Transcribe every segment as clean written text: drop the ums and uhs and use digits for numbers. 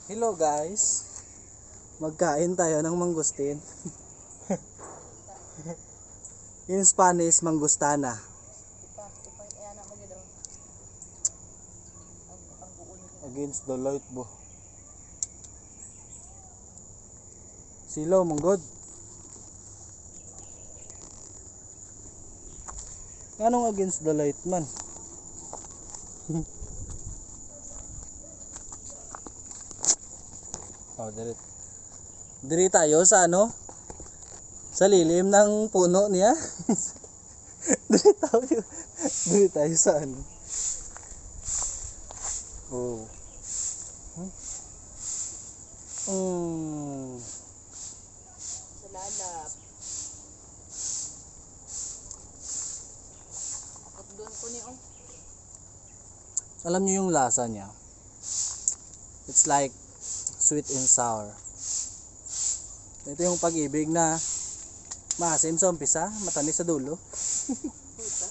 Hello guys. Magkain tayo ng mangustin. In Spanish, mangustana. Against the light bo. Silaw manggod. Anong against the light man? Oh, diri tayo sa ano? Sa lilim ng puno niya. Diri tayo sa ano? Oh. Sa lalap. At doon ko ni Alam niyo yung lasa niya? It's like sweet and sour. Ito yung pag-ibig na maasim sa umpisa, matamis sa dulo. puta.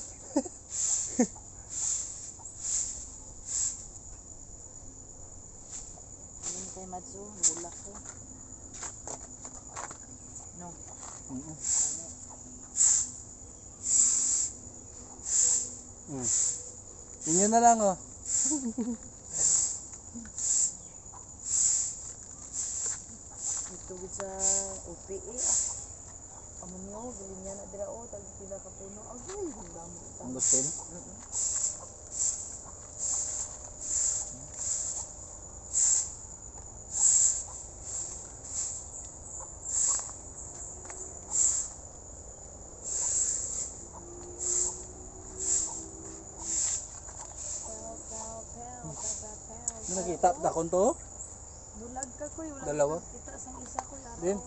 Ano kay Matsu? Bulak ko. No. Inyo na lang oh. Ito sa UPE. Amo niyo, bilhin niya na dira o. Tag pila ka puno. Agay, ang dami. Mangustin. Nakita takon to? Bulag ka ko. Dalawa? Kita sang isa ko. Din.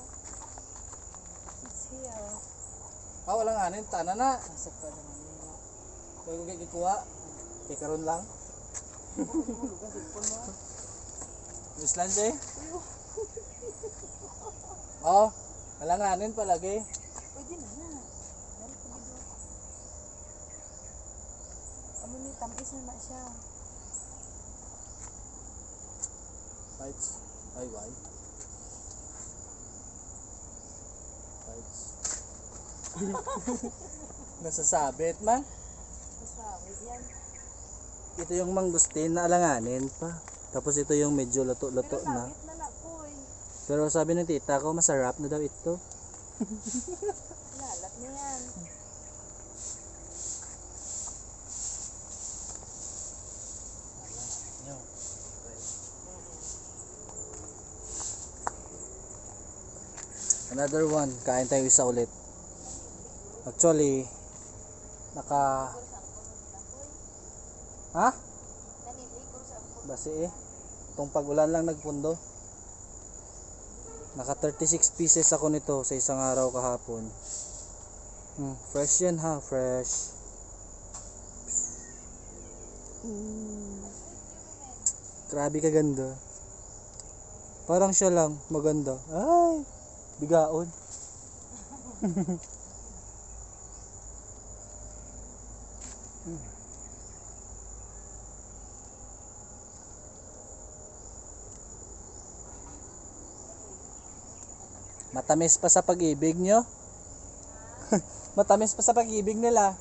It's here. Walang anin, tana na. Nasa pa naman niya. Kaya kung kikuha, kay karon lang. Hulog ang sipon mo. Miss Lance. Oh, walang anin palagi. Pwede na na. Dari pa dito. Amo ni tampis na siya. Bites. Ay, why? Bites. Nasasabit man. Masabi yan. Ito yung mangustin na alanganin pa. Tapos ito yung medyo luto-luto Pero na. langit na na po eh. Pero sabi ng tita ko, masarap na daw ito. Lalat na yan. Another one, kain tayo isa ulit. Actually, Ha? Basi eh. Itong pag-ulan lang nagpundo. Naka 36 pieces ako nito sa isang araw kahapon. Fresh yan ha, fresh. Grabe ka ganda. Parang siya lang maganda. Ay, bigaon. Matamis pa sa pag-ibig nyo. Matamis pa sa pag-ibig nila.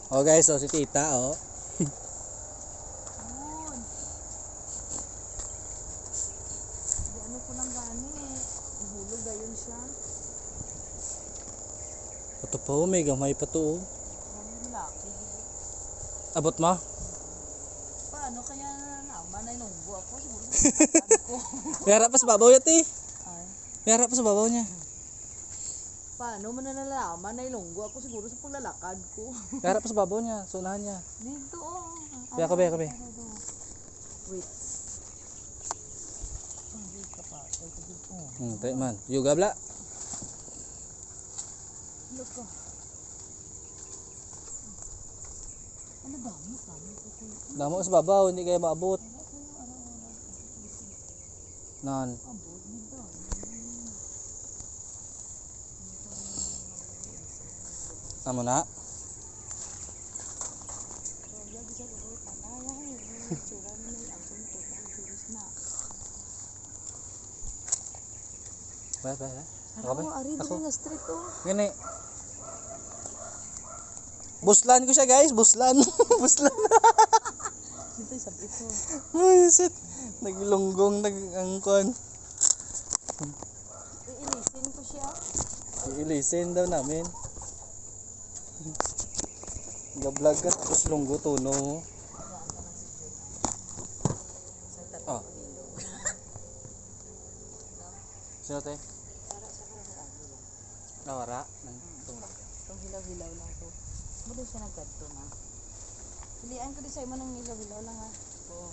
Oh guys, si tita oh. Yun. Di ano ko nang gani eh. Ihulog gayon siya. Ito pa oh, may gamay pa to oh. Malaki. Abot mo? Paano kaya naman ay nunggo ako? Siguro sa ko. May harap pa sa babaw yun eh. Ay. May harap pa sa babaw niya. Paano mo na nalaman na ilonggo ako siguro sa paglalakad ko. Harap sa babaw niya, sa unahan niya. Dito oh. Kabe. Wait. Hindi ka pa. Ito dito. Tayo man. Yoga bla. Look ko. Ano damo? Damo sa babaw, hindi kayo maabot. Nan. Abot nito. Amo na. Ba. Ako ba? Ari Ako. dito nga street oh. Gani. Buslan ko siya guys, buslan. Buslan. Dito sa ito. Uy, shit. Naglunggong, nag-angkon. Iilisin ko siya. Iilisin daw namin. Ga-vlog ka tapos lunggo tuno. Oh. Sino te? Nawara? Itong hilaw-hilaw lang to. Muli siya nagkadto na. Pilihan ko din sa imo ng hilaw-hilaw lang ha. Oo.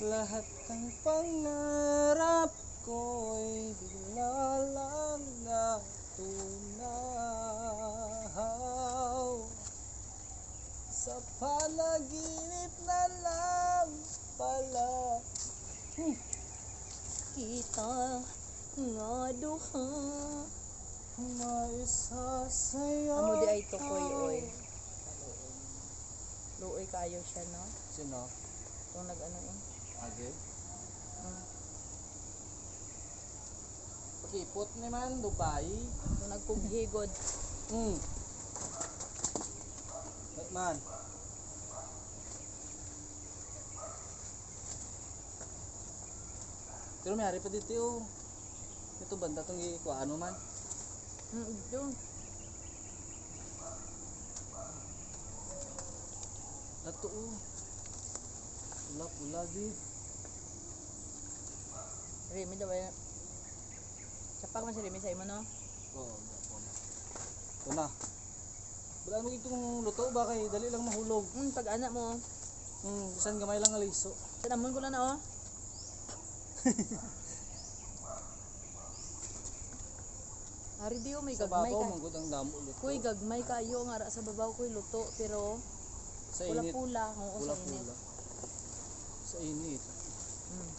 Lahat ng pangarap ko'y bigla lang natunaw. Sa panaginip na lang pala. Kita nga duha. Maisa sa'yo. Amo di ay tukoy oy. Luoy kayo siya no. Sino? Kung nag-ano eh. Age? Pakipot naman, Dubai. Kung nagkughigod. Right man. Pero may hari pa dito oh. Ito banda itong ikuhaan mo man. Doon. Dato oh. Pula-pula di. Remy daw ay. Sapak man si Remy sa imo no. Oo, ito na. Wala mo itong luto ba kay dali lang mahulog. Pag anak mo. Bisan gamay lang aliso. Sanamon ko lang na oh. Ari diyo may Sa gagmay babaw ka. manggod ang damo luto. Kuy gagmay kayo nga ra sa babaw koy luto pero Sa init. pula-pula oo sa init. Pula-pula. Sa init. Mm.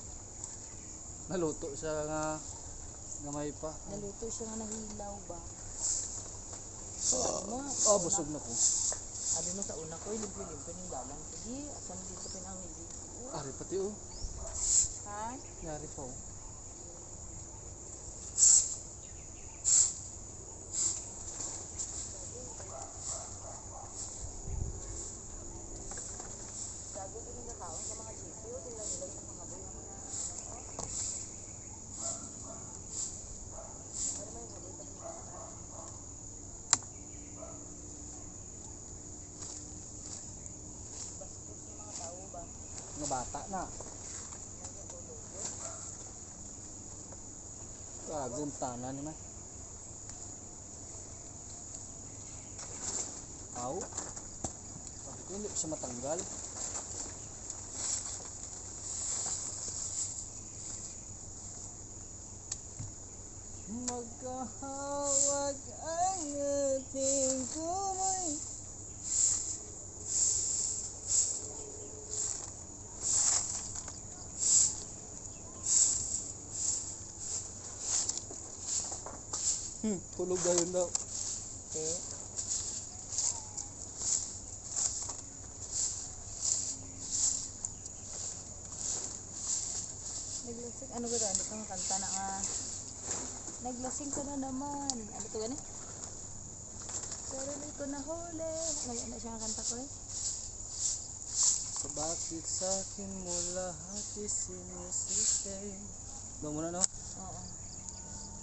Naluto siya nga gamay pa. Naluto siya nga nahilaw ba. Oh, busog na ko. Abi mo sa una koy limpi-limpi ning dalang. Sige, asan dito pinang nili. Ari pati oh. Ha? Yari pa oh. Gago din nga kaon sa mga sitio, sila nila sa mga boy nga mga bastos ng mga tao ba? Mga bata na. Kagunta na naman. Aw. Sabi ko hindi ko siya matanggal. Magkahawag ang ating kumay. Tulog na yun daw. Okay. Naglasing, ano ba ito? Ito ang kanta na nga. Naglasing ka na naman. Ano ito gani? Sarili ko na huli. Ano siya ang kanta ko eh? So bakit sa akin mo lahat isinisisi? Doon muna no? Oo.